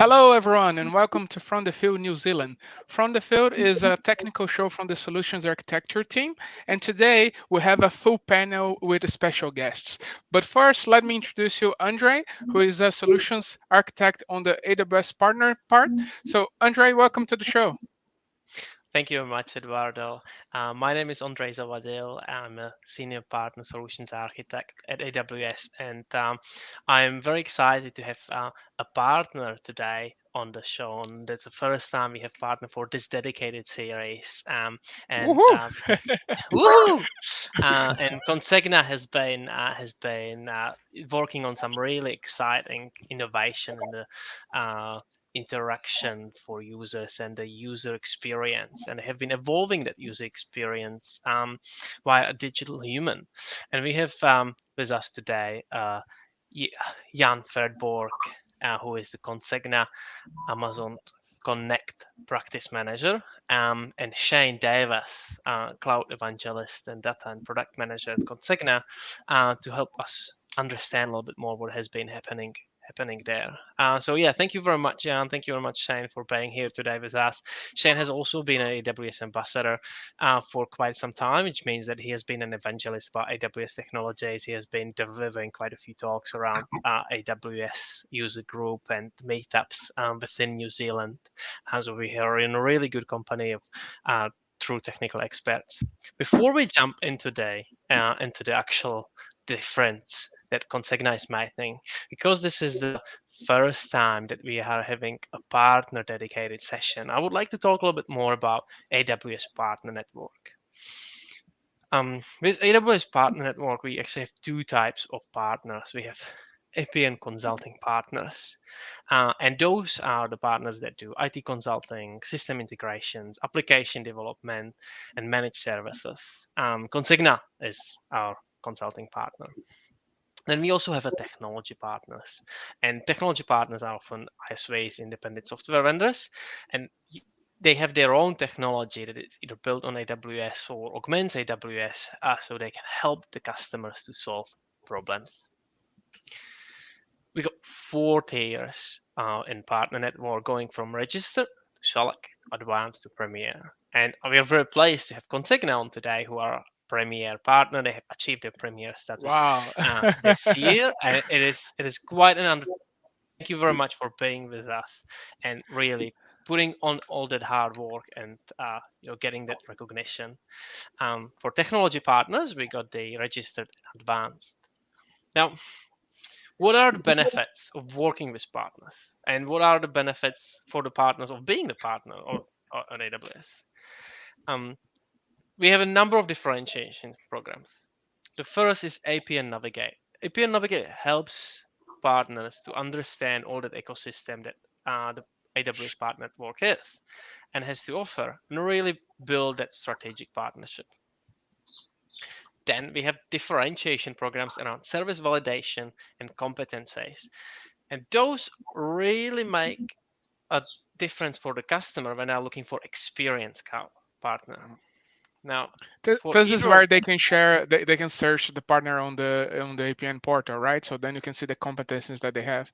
Hello, everyone, and welcome to From the Field New Zealand. From the Field is a technical show from the Solutions Architecture team, and today we have a full panel with special guests. But first, let me introduce you Andre, who is a Solutions Architect on the AWS partner part. So, Andre, welcome to the show. Thank you very much, Eduardo. My name is Andrei Zavadil. I'm a Senior Partner Solutions Architect at AWS, and I'm very excited to have a partner today on the show. And that's the first time we have partner for this dedicated series. And Woohoo! woohoo! And Consegna has been working on some really exciting innovation in the interaction for users and the user experience, and have been evolving that user experience via a digital human. And we have with us today Jan Ferdborg, who is the Consegna Amazon Connect practice manager, and Shane Davis, cloud evangelist and data and product manager at Consegna, to help us understand a little bit more what has been happening there. So yeah, thank you very much, Jan. Thank you very much, Shane, for being here today with us. Shane has also been an AWS ambassador for quite some time, which means that he has been an evangelist about AWS technologies. He has been delivering quite a few talks around AWS user group and meetups within New Zealand. So we are in a really good company of true technical experts. Before we jump into the actual difference that Consegna is making, because this is the first time that we are having a partner dedicated session, I would like to talk a little bit more about AWS Partner Network. With AWS Partner Network, we actually have two types of partners. We have APN consulting partners, and those are the partners that do IT consulting, system integrations, application development, and managed services. Consegna is our consulting partner. Then we also have a technology partners, and technology partners are often ISVs, independent software vendors, and they have their own technology that is either built on AWS or augments AWS, so they can help the customers to solve problems. We got 4 tiers in partner network, going from registered to select, advanced to premier. And we are very pleased to have Consegna on today, who are premier partner. They have achieved their premier status Wow. this year, and it is quite an under. Thank you very much for being with us and really putting on all that hard work and getting that recognition. For technology partners, we got the registered advanced. Now, what are the benefits of working with partners, and what are the benefits for the partners of being the partner or on AWS? Um, we have a number of differentiation programs. The first is APN Navigate. APN Navigate helps partners to understand all that ecosystem that the AWS Partner Network is and has to offer, and really build that strategic partnership. Then we have differentiation programs around service validation and competencies. And those really make a difference for the customer when they're looking for experienced partner. Now, for This is either of where they can share, they can search the partner on the APN portal, right? So then you can see the competencies that they have.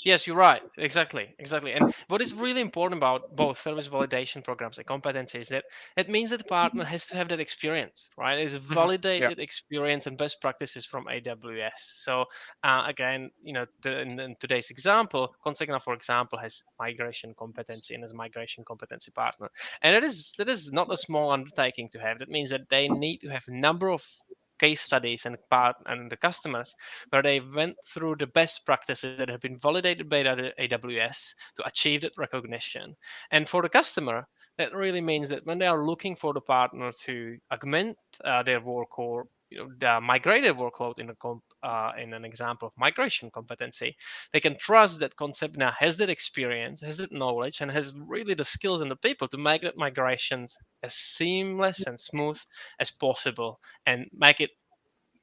Yes, you're right. Exactly. And what is really important about both service validation programs and competencies is that it means that the partner has to have that experience, right? It's Yeah. validated experience and best practices from AWS. So again, in today's example, Consegna, for example, has migration competency and is a migration competency partner, and that is not a small undertaking to have. That means that they need to have a number of case studies and the customers where they went through the best practices that have been validated by the AWS to achieve that recognition. And for the customer, that really means that when they are looking for the partner to augment their work or the migrated workload in an example of migration competency, they can trust that Consegna has that experience, has that knowledge, and has really the skills and the people to make that migrations as seamless and smooth as possible, and make it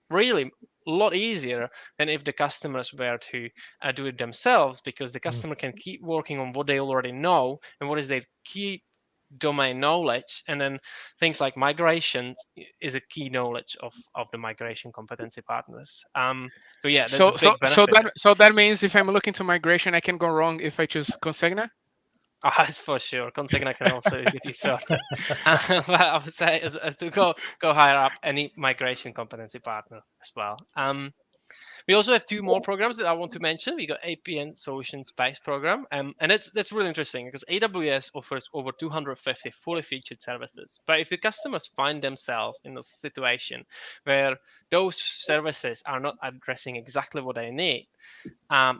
really a lot easier than if the customers were to do it themselves, because the customer can keep working on what they already know and what is their key domain knowledge, and then things like migrations is a key knowledge of the migration competency partners. So yeah, that's a So big benefit. so that means if I'm looking to migration, I can go wrong if I choose Consegna. That's for sure. Consegna can also get you sorted. But I would say as to go higher up, any migration competency partner as well. We also have two more programs that I want to mention. We got APN Solution Space program, and that's really interesting because AWS offers over 250 fully featured services. But if the customers find themselves in a situation where those services are not addressing exactly what they need,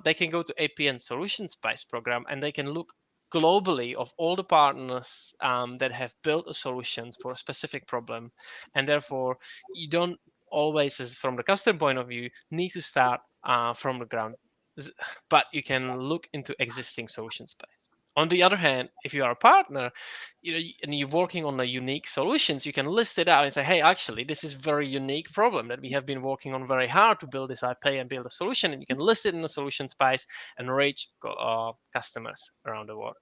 they can go to APN Solution Space program and they can look globally of all the partners that have built a solutions for a specific problem, and therefore you don't always, as from the customer point of view, need to start from the ground, but you can look into existing solution space. On the other hand, if you are a partner, and you're working on a unique solutions, you can list it out and say, hey, actually, this is very unique problem that we have been working on very hard to build this IP and build a solution, and you can list it in the solution space and reach customers around the world.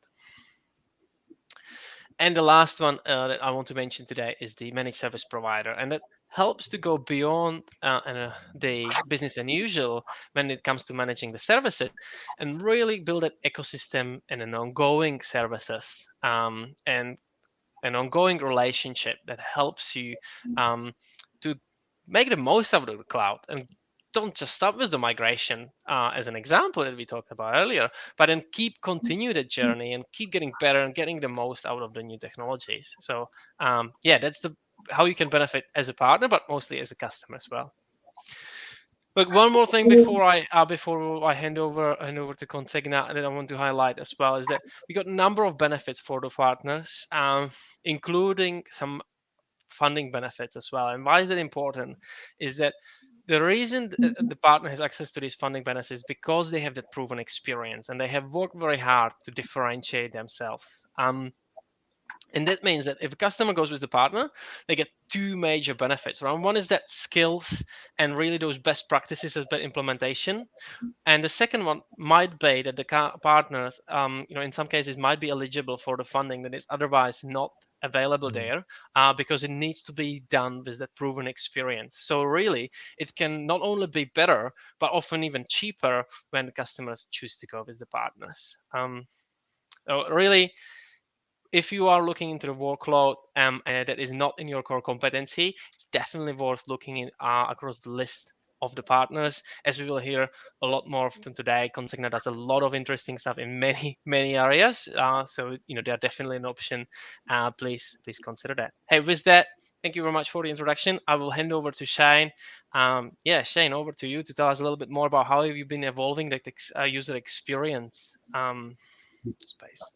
And the last one that I want to mention today is the managed service provider, and that helps to go beyond the business as usual when it comes to managing the services, and really build an ecosystem and an ongoing services, and an ongoing relationship that helps you to make the most of the cloud, and don't just stop with the migration as an example that we talked about earlier, but then continue the journey and keep getting better and getting the most out of the new technologies. So yeah, that's the how you can benefit as a partner, but mostly as a customer as well. Look, one more thing before I hand over to Consegna that I want to highlight as well is that we got a number of benefits for the partners, including some funding benefits as well. And why is that important? Is that the reason the partner has access to these funding benefits is because they have that proven experience and they have worked very hard to differentiate themselves. And that means that if a customer goes with the partner, they get two major benefits. Right? One is that skills and really those best practices as implementation. And the second one might be that the partners, in some cases, might be eligible for the funding that is otherwise not available there, because it needs to be done with that proven experience. So really, it can not only be better, but often even cheaper when customers choose to go with the partners. So really, if you are looking into the workload that is not in your core competency, it's definitely worth looking in, across the list of the partners. As we will hear a lot more of them today, Consegna does a lot of interesting stuff in many, many areas. So, they are definitely an option. Please consider that. Hey, with that, thank you very much for the introduction. I will hand over to Shane. Shane, over to you to tell us a little bit more about how have you been evolving the user experience space.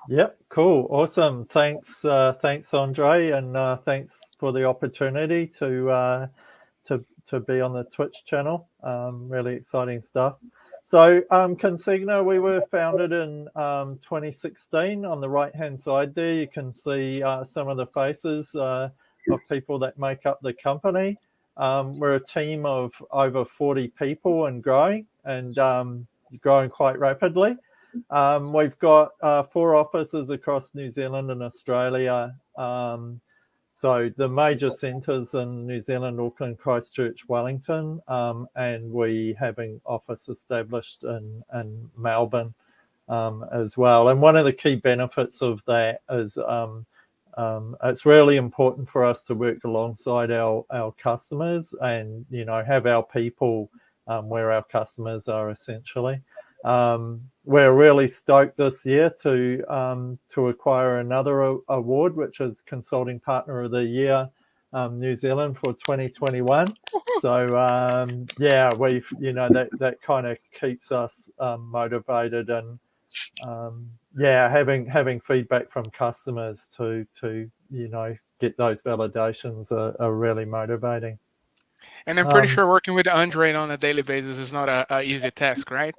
Yep, cool, awesome. Thanks, Andre, and thanks for the opportunity to be on the Twitch channel. Really exciting stuff. So, Consegna, we were founded in 2016. On the right-hand side there, you can see some of the faces of people that make up the company. We're a team of over 40 people and growing quite rapidly. We've got 4 offices across New Zealand and Australia. So the major centres in New Zealand, Auckland, Christchurch, Wellington, and we have an office established in Melbourne as well. And one of the key benefits of that is it's really important for us to work alongside our customers and, have our people where our customers are essentially. We're really stoked this year to acquire another award, which is Consulting Partner of the Year New Zealand for 2021. So we've that kind of keeps us motivated, and having feedback from customers to get those validations are really motivating. And I'm pretty sure working with Andre on a daily basis is not a easy task, right?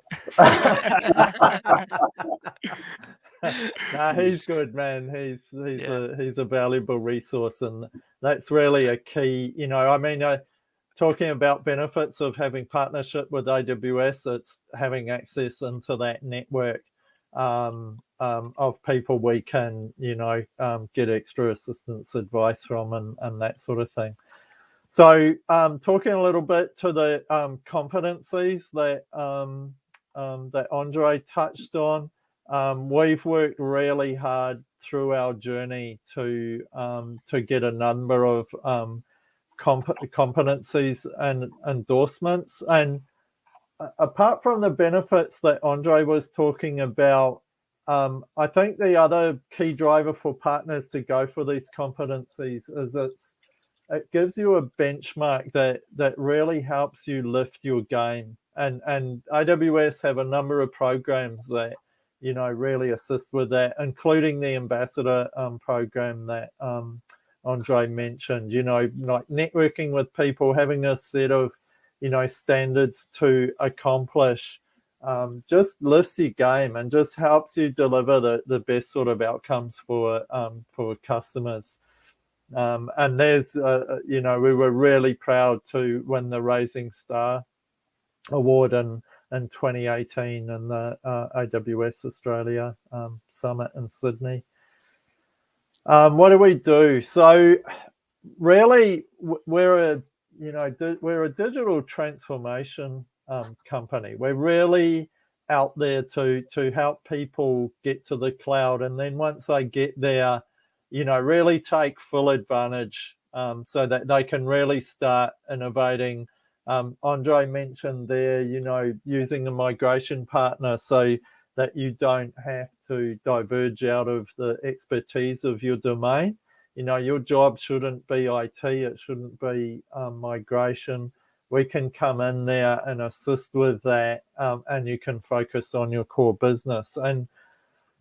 Nah, he's good, man. He's a valuable resource, and that's really a key. Talking about benefits of having partnership with AWS, it's having access into that network of people we can, get extra assistance advice from and that sort of thing. So talking a little bit to the competencies that Andre touched on, we've worked really hard through our journey to get a number of competencies and endorsements. And apart from the benefits that Andre was talking about, I think the other key driver for partners to go for these competencies is it gives you a benchmark that really helps you lift your game. And AWS have a number of programs that really assist with that, including the ambassador program that Andre mentioned. Like networking with people, having a set of standards to accomplish, just lifts your game and just helps you deliver the best sort of outcomes for customers. And there's, we were really proud to win the Rising Star Award in 2018 in the AWS Australia Summit in Sydney. What do we do? So really, we're a digital transformation company. We're really out there to help people get to the cloud, and then once they get there, really take full advantage so that they can really start innovating. Andre mentioned there, using a migration partner so that you don't have to diverge out of the expertise of your domain. Your job shouldn't be IT, it shouldn't be migration. We can come in there and assist with that, and you can focus on your core business. And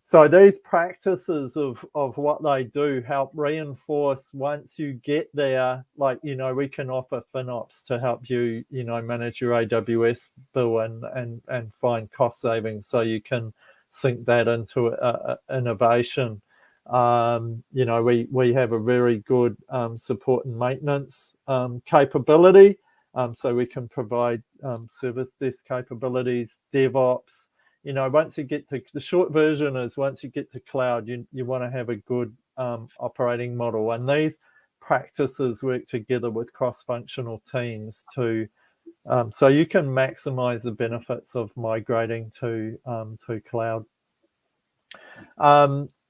so these practices of what they do help reinforce once you get there, like, we can offer FinOps to help you, manage your AWS bill and find cost savings so you can sync that into innovation. We have a very good support and maintenance capability, so we can provide service desk capabilities, DevOps. Once you get to the short version is once you get to cloud, you want to have a good operating model, and these practices work together with cross-functional teams to so you can maximize the benefits of migrating to cloud.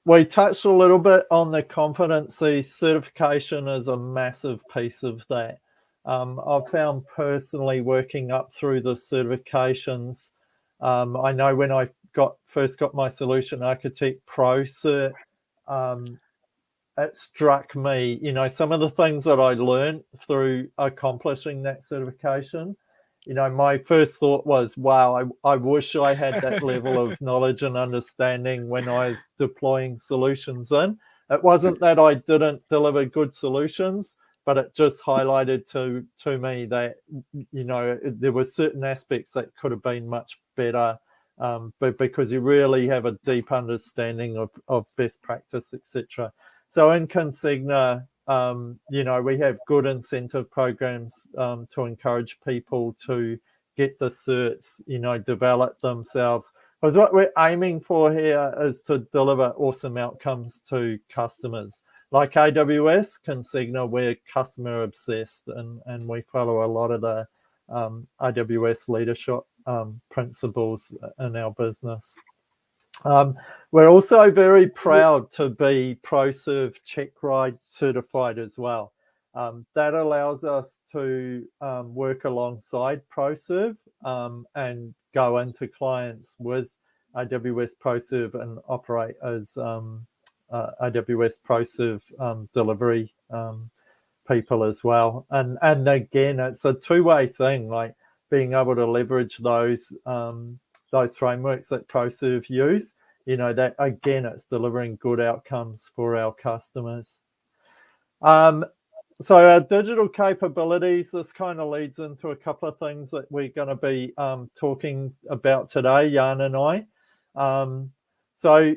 We touched a little bit on the competency. Certification is a massive piece of that. I've found personally working up through the certifications. I know when I first got my Solution Architect Pro cert, it struck me, some of the things that I learned through accomplishing that certification. My first thought was, wow, I wish I had that level of knowledge and understanding when I was deploying solutions in. It wasn't that I didn't deliver good solutions, but it just highlighted to me that, there were certain aspects that could have been much better, but because you really have a deep understanding of best practice, etc. So in Consegna, we have good incentive programs to encourage people to get the certs, develop themselves. Because what we're aiming for here is to deliver awesome outcomes to customers. Like AWS, Consegna, we're customer obsessed, and we follow a lot of the AWS leadership principles in our business. We're also very proud to be ProServe CheckRide certified as well. That allows us to work alongside ProServe and go into clients with AWS ProServe and operate as AWS ProServe delivery people as well. And again, it's a two-way thing, like being able to leverage those frameworks that ProServe use, that again, it's delivering good outcomes for our customers. So our digital capabilities, this kind of leads into a couple of things that we're going to be talking about today, Jan and I. So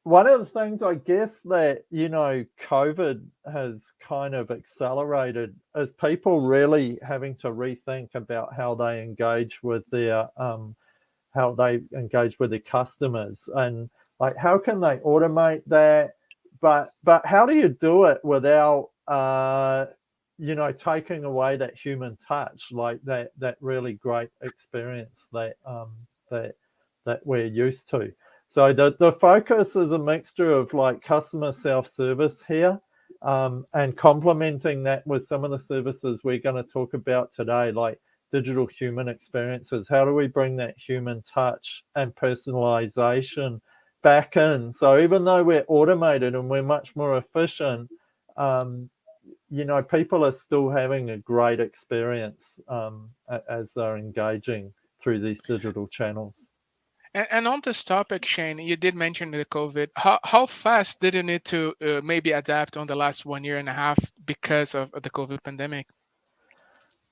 one of the things, I guess, that, COVID has kind of accelerated is people really having to rethink about how they engage with their customers. And Like, how can they automate that? But how do you do it without taking away that human touch, like that really great experience that we're used to? So the focus is a mixture of like customer self-service here, and complementing that with some of the services we're going to talk about today, like digital human experiences. How do we bring that human touch and personalization back in? So even though we're automated and we're much more efficient, people are still having a great experience as they're engaging through these digital channels. And on this topic, Shane, you did mention the COVID. How fast did you need to maybe adapt on the last 1 year and a half because of the COVID pandemic?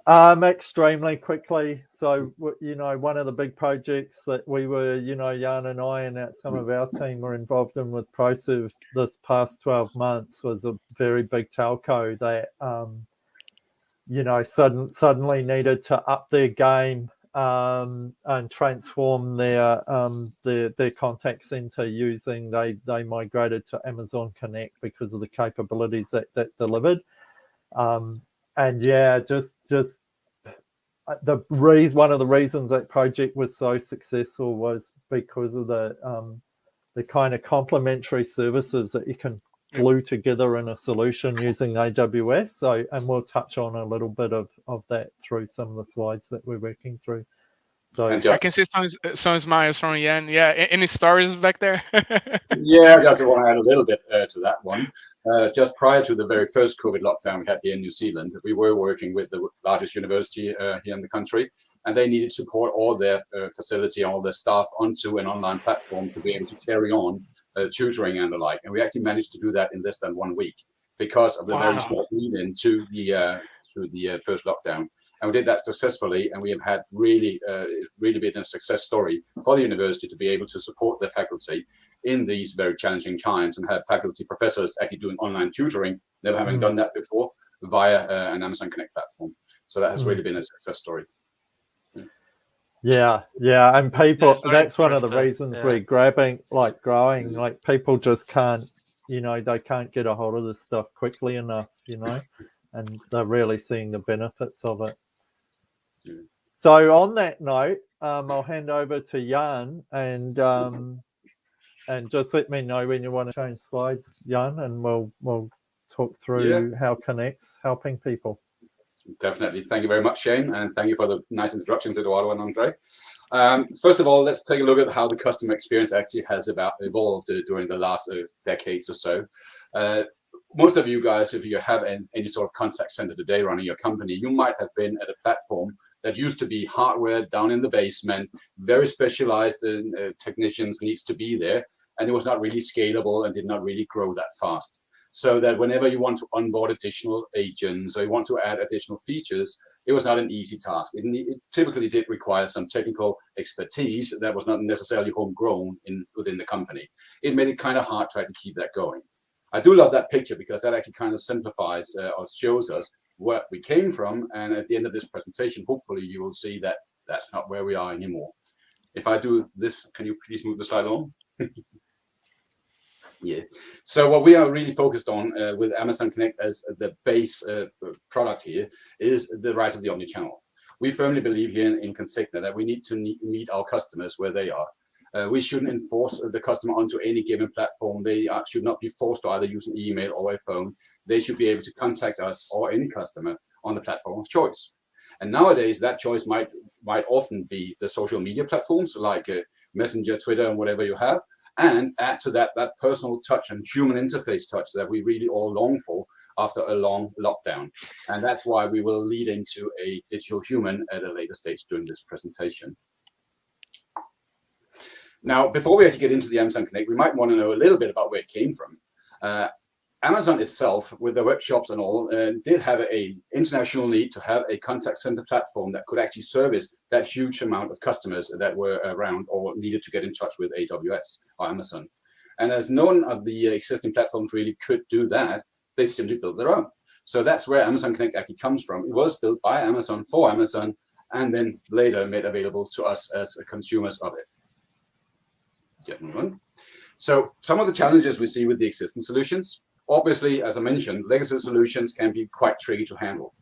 Extremely quickly. So, one of the big projects that we were, Jan and I and some of our team were involved in with ProServe this past 12 months was a very big telco that, suddenly needed to up their game and transform their contact center using, they migrated to Amazon Connect because of the capabilities that delivered. And yeah, just one of the reasons that project was so successful was because of the kind of complementary services that you can glue together in a solution using AWS. So, and we'll touch on a little bit of that through some of the slides that we're working through. So I can see some smiles from Jan. Yeah, any stories back there? Yeah, I just want to add a little bit to that one. Just prior to the very first COVID lockdown we had here in New Zealand, we were working with the largest university here in the country, and they needed to support all their facility, all their staff onto an online platform to be able to carry on tutoring and the like. And we actually managed to do that in less than 1 week because of the very small lead-in to the first lockdown. And we did that successfully, and we have had really been a success story for the university to be able to support their faculty in these very challenging times and have faculty professors actually doing online tutoring, never having done that before, via an Amazon Connect platform. So that has really been a success story. Yeah, and people, that's one of the reasons we're growing, like people just can't, they can't get a hold of this stuff quickly enough, and they're really seeing the benefits of it. So on that note, I'll hand over to Jan and just let me know when you want to change slides, Jan, and we'll talk through how Connect's helping people. Definitely. Thank you very much, Shane, and thank you for the nice introductions, Eduardo and Andre. First of all, let's take a look at how the customer experience actually has evolved during the last decades or so. Most of you guys, if you have any sort of contact center today running your company, you might have been at a platform that used to be hardware down in the basement, very specialized technicians needs to be there, and it was not really scalable and did not really grow that fast. So that whenever you want to onboard additional agents or you want to add additional features, it was not an easy task. It typically did require some technical expertise that was not necessarily homegrown within the company. It made it kind of hard trying to keep that going. I do love that picture because that actually kind of simplifies or shows us where we came from. And at the end of this presentation, hopefully you will see that that's not where we are anymore. If I do this, can you please move the slide along? Yeah. So what we are really focused on with Amazon Connect as the base product here is the rise of the omnichannel. We firmly believe here in Consegna that we need to meet our customers where they are. We shouldn't enforce the customer onto any given platform. They should not be forced to either use an email or a phone. They should be able to contact us or any customer on the platform of choice. And nowadays, that choice might often be the social media platforms like Messenger, Twitter, and whatever you have. And add to that personal touch and human interface touch that we really all long for after a long lockdown. And that's why we will lead into a digital human at a later stage during this presentation. Now, before we actually get into the Amazon Connect, we might want to know a little bit about where it came from. Amazon itself, with their web shops and all, did have an international need to have a contact center platform that could actually service that huge amount of customers that were around or needed to get in touch with AWS or Amazon. And as none of the existing platforms really could do that, they simply built their own. So that's where Amazon Connect actually comes from. It was built by Amazon for Amazon, and then later made available to us as consumers of it. So some of the challenges we see with the existing solutions, obviously, as I mentioned, legacy solutions can be quite tricky to handle.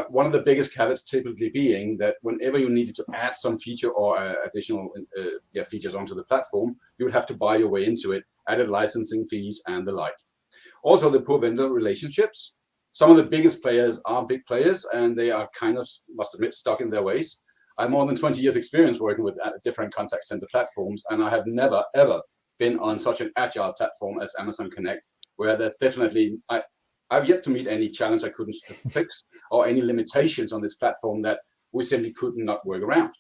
One of the biggest caveats typically being that whenever you needed to add some feature or additional features onto the platform, you would have to buy your way into it, added licensing fees and the like. Also, the poor vendor relationships. Some of the biggest players are big players, and they are kind of, must admit, stuck in their ways. I have more than 20 years experience working with different contact center platforms, and I have never, ever been on such an agile platform as Amazon Connect, where there's definitely, I've yet to meet any challenge I couldn't fix or any limitations on this platform that we simply could not work around.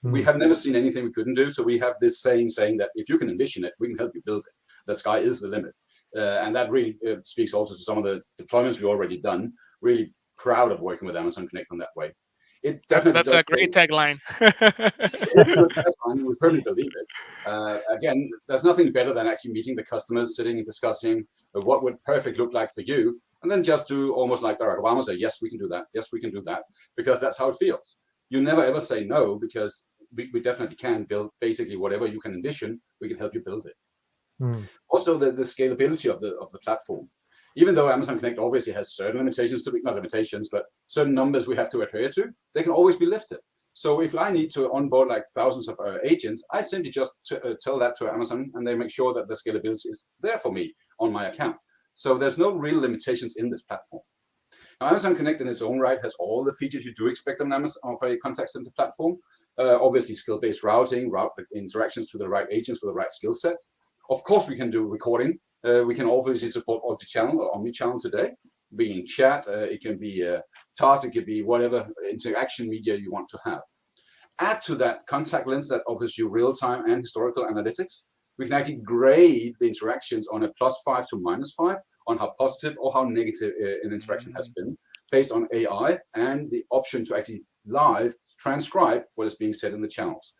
We have never seen anything we couldn't do. So we have this saying that if you can envision it, we can help you build it. The sky is the limit. And that really speaks also to some of the deployments we've already done. Really proud of working with Amazon Connect on that way. It definitely That's a great tagline. We firmly believe it. Again, there's nothing better than actually meeting the customers, sitting and discussing what would perfect look like for you, and then just do almost like Barack Obama say, yes, we can do that. Yes, we can do that, because that's how it feels. You never ever say no, because we definitely can build basically whatever you can envision. We can help you build it. Also, the scalability of the platform. Even though Amazon Connect obviously has certain limitations to not limitations, but certain numbers we have to adhere to, they can always be lifted. So if I need to onboard like thousands of agents, I simply just tell that to Amazon, and they make sure that the scalability is there for me on my account. So there's no real limitations in this platform. Now, Amazon Connect in its own right has all the features you do expect on Amazon of a contact center platform. Obviously, skill-based routing, route the interactions to the right agents with the right skill set. Of course, we can do recording. We can obviously support multi-channel or omni-channel today, being chat. It can be tasks. It could be whatever interaction media you want to have. Add to that contact lens that offers you real-time and historical analytics. We can actually grade the interactions on a +5 to -5 on how positive or how negative an interaction has been, based on AI and the option to actually live transcribe what is being said in the channels.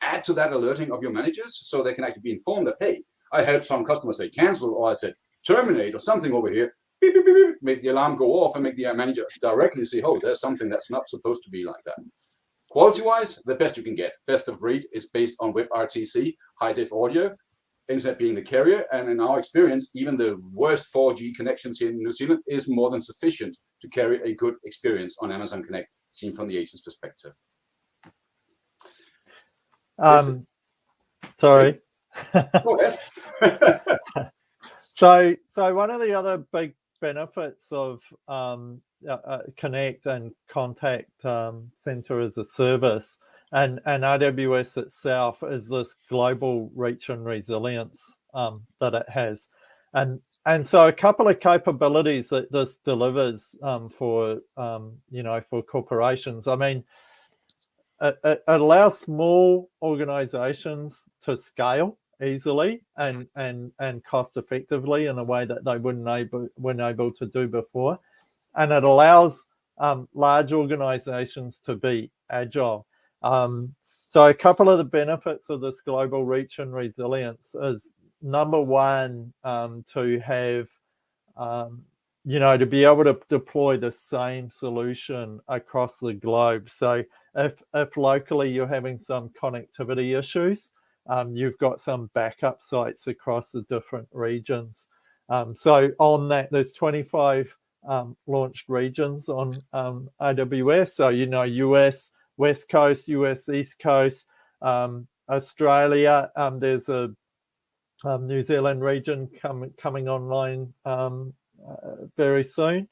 Add to that alerting of your managers so they can actually be informed that, hey, I heard some customers say cancel, or I said terminate, or something over here. Beep, beep, beep, beep, make the alarm go off and make the manager directly see, oh, there's something that's not supposed to be like that. Quality-wise, the best you can get. Best of breed is based on WebRTC, high-def audio, internet being the carrier, and in our experience, even the worst 4G connections here in New Zealand is more than sufficient to carry a good experience on Amazon Connect, seen from the agent's perspective. Sorry. Go ahead. So one of the other big benefits of Connect and Contact Center as a service and AWS itself is this global reach and resilience that it has. And so a couple of capabilities that this delivers for corporations. I mean, it allows small organizations to scale easily and cost effectively in a way that they weren't able to do before. And it allows large organizations to be agile. So a couple of the benefits of this global reach and resilience is, number one, to have to be able to deploy the same solution across the globe. So if locally you're having some connectivity issues, you've got some backup sites across the different regions. So on that, there's 25 launched regions on AWS. So, US West Coast, US East Coast, Australia. There's a New Zealand region coming online very soon.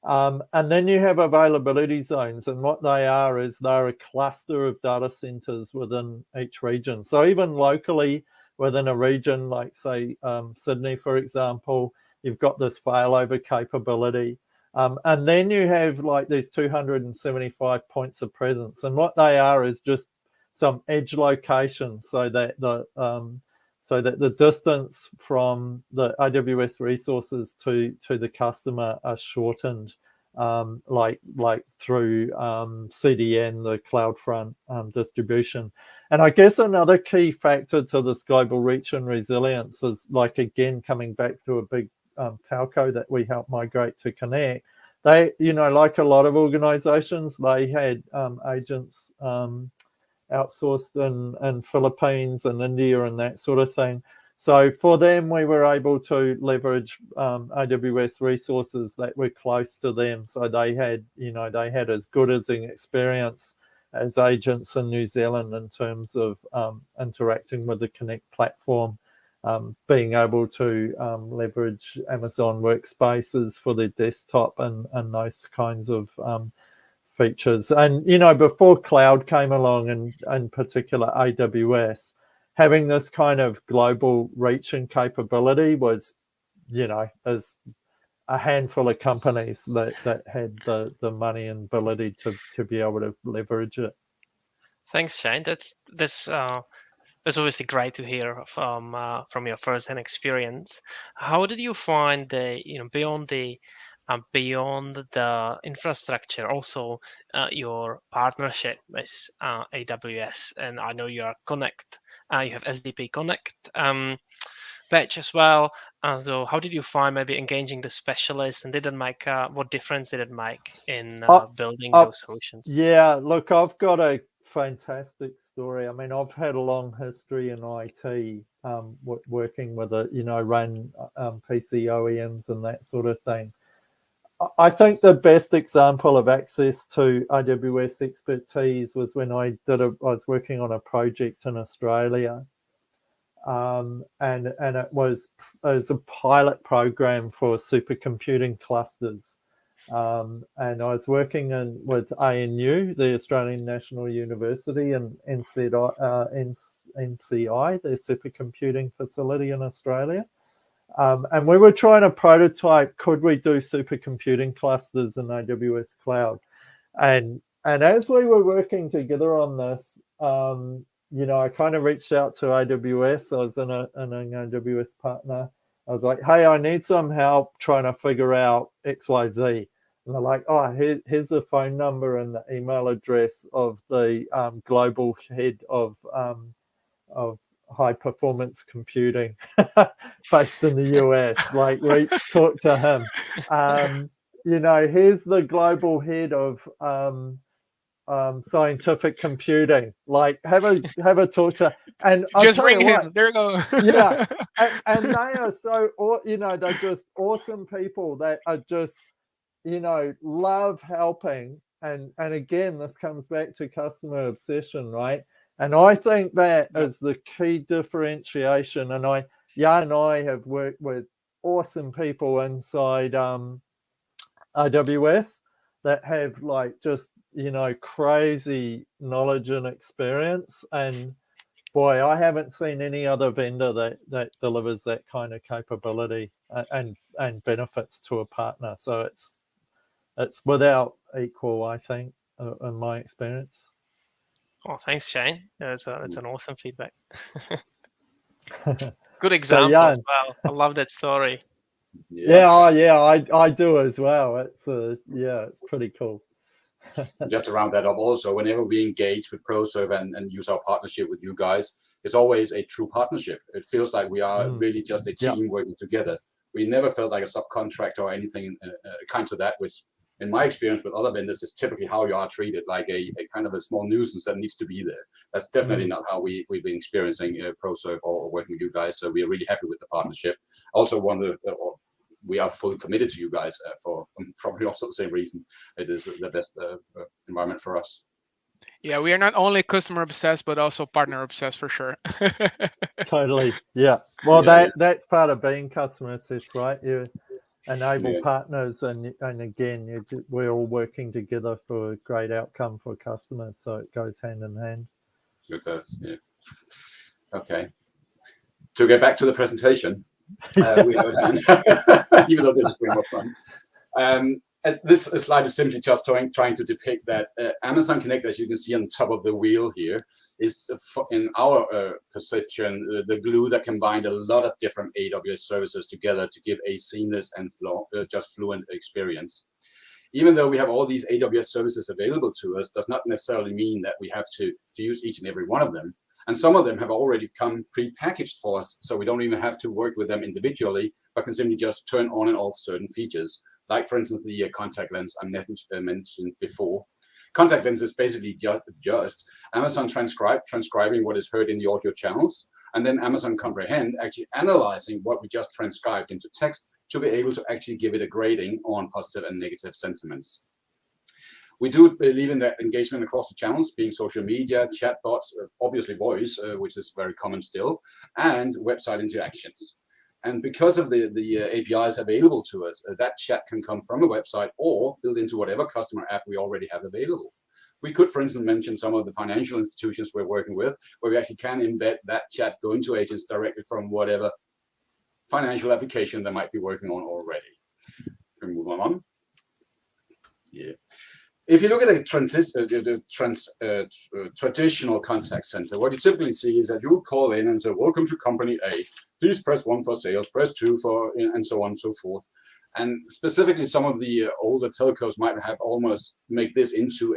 And then you have availability zones, and what they are is they're a cluster of data centers within each region. So even locally within a region, like say Sydney, for example, you've got this failover capability. And then you have like these 275 points of presence, and what they are is just some edge locations, so that the distance from the AWS resources to the customer are shortened, like through CDN, the CloudFront distribution. And I guess another key factor to this global reach and resilience is, like, again, coming back to a big telco that we help migrate to Connect. They, like a lot of organizations, they had agents outsourced in Philippines and India and that sort of thing. So for them, we were able to leverage AWS resources that were close to them. So they had, they had as good as an experience as agents in New Zealand in terms of interacting with the Connect platform, being able to leverage Amazon workspaces for their desktop and those kinds of features. And, before cloud came along, and in particular AWS, having this kind of global reach and capability was, as a handful of companies that had the money and ability to be able to leverage it. Thanks, Shane. That's obviously great to hear from your first-hand experience. How did you find beyond the infrastructure, also your partnership with AWS? And I know you are Connect. You have SDP Connect batch as well. So how did you find maybe engaging the specialists, and did it make what difference did it make in building those solutions? Yeah, look, I've got a fantastic story. I mean, I've had a long history in IT, working with run PC OEMs and that sort of thing. I think the best example of access to AWS expertise was when I was working on a project in Australia, and it was a pilot program for supercomputing clusters. And I was working with ANU, the Australian National University, and NCI, their supercomputing facility in Australia. And we were trying to prototype, could we do supercomputing clusters in AWS Cloud? And as we were working together on this, I kind of reached out to AWS. I was in an AWS partner. I was like, hey, I need some help trying to figure out XYZ. And they're like, oh, here's the phone number and the email address of the global head of high performance computing based in the US. Like, talk to him. Here's the global head of scientific computing. Like, have a talk to. And I'll just tell ring you him. What, there you go. Yeah, and they are so, they're just awesome people that are just, love helping. And again, this comes back to customer obsession, right? And I think that is the key differentiation. And Jan and I have worked with awesome people inside AWS that have just, crazy knowledge and experience. And boy, I haven't seen any other vendor that delivers that kind of capability and benefits to a partner. So it's without equal, I think, in my experience. Oh, thanks, Shane. That's an awesome feedback. Good example So, as well. I love that story. I do as well. It's it's pretty cool. Just to round that up, also, whenever we engage with ProServe and use our partnership with you guys, it's always a true partnership. It feels like we are really just a team working together. We never felt like a subcontractor or anything kind of that, which in my experience with other vendors is typically how you are treated, like a kind of a small nuisance that needs to be there. That's definitely not how we've been experiencing ProServe or working with you guys. So we are really happy with the partnership. Also we are fully committed to you guys for probably also the same reason. It is the best environment for us. Yeah, we are not only customer obsessed, but also partner obsessed for sure. Totally. Yeah. Well, that's part of being customer obsessed, right? You enable partners, and again, we're all working together for a great outcome for customers. So it goes hand in hand. It does. Yeah. Okay. To get back to the presentation, we have even though this is pretty much fun. As this slide is simply just trying to depict that Amazon Connect, as you can see on top of the wheel here, is in our perception the glue that combined a lot of different AWS services together to give a seamless and fluent experience. Even though we have all these AWS services available to us, does not necessarily mean that we have to use each and every one of them. And some of them have already come pre-packaged for us, so we don't even have to work with them individually, but can simply just turn on and off certain features. Like, for instance, the contact lens I mentioned before. Contact lens is basically just Amazon transcribing what is heard in the audio channels and then Amazon Comprehend actually analyzing what we just transcribed into text to be able to actually give it a grading on positive and negative sentiments. We do believe in that engagement across the channels, being social media, chatbots, obviously voice, which is very common still, and website interactions. And because of the APIs available to us, that chat can come from a website or build into whatever customer app we already have available. We could, for instance, mention some of the financial institutions we're working with, where we actually can embed that chat going to agents directly from whatever financial application they might be working on already. We move on. Yeah. If you look at the traditional contact center, what you typically see is that you would call in and say, welcome to company A. Please press 1 for sales, press 2 for, and so on and so forth. And specifically, some of the older telcos might have almost make this into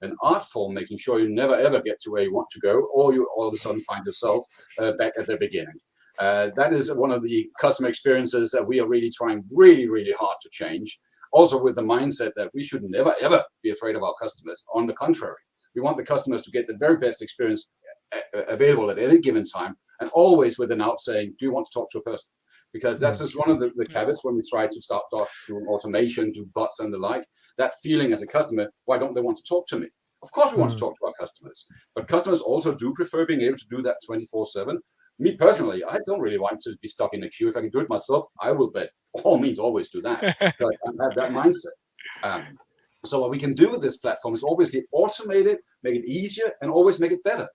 an art form, making sure you never ever get to where you want to go, or you all of a sudden find yourself back at the beginning. That is one of the customer experiences that we are really trying really hard to change. Also with the mindset that we should never, ever be afraid of our customers. On the contrary, we want the customers to get the very best experience available at any given time, and always with an out saying, do you want to talk to a person? Because that's just one of the caveats when we try to start doing automation, do bots and the like, that feeling as a customer, why don't they want to talk to me? Of course we want to talk to our customers, but customers also do prefer being able to do that 24/7. Me personally, I don't really want to be stuck in a queue. If I can do it myself, I will by all means always do that, because I have that mindset. So what we can do with this platform is obviously automate it, make it easier, and always make it better.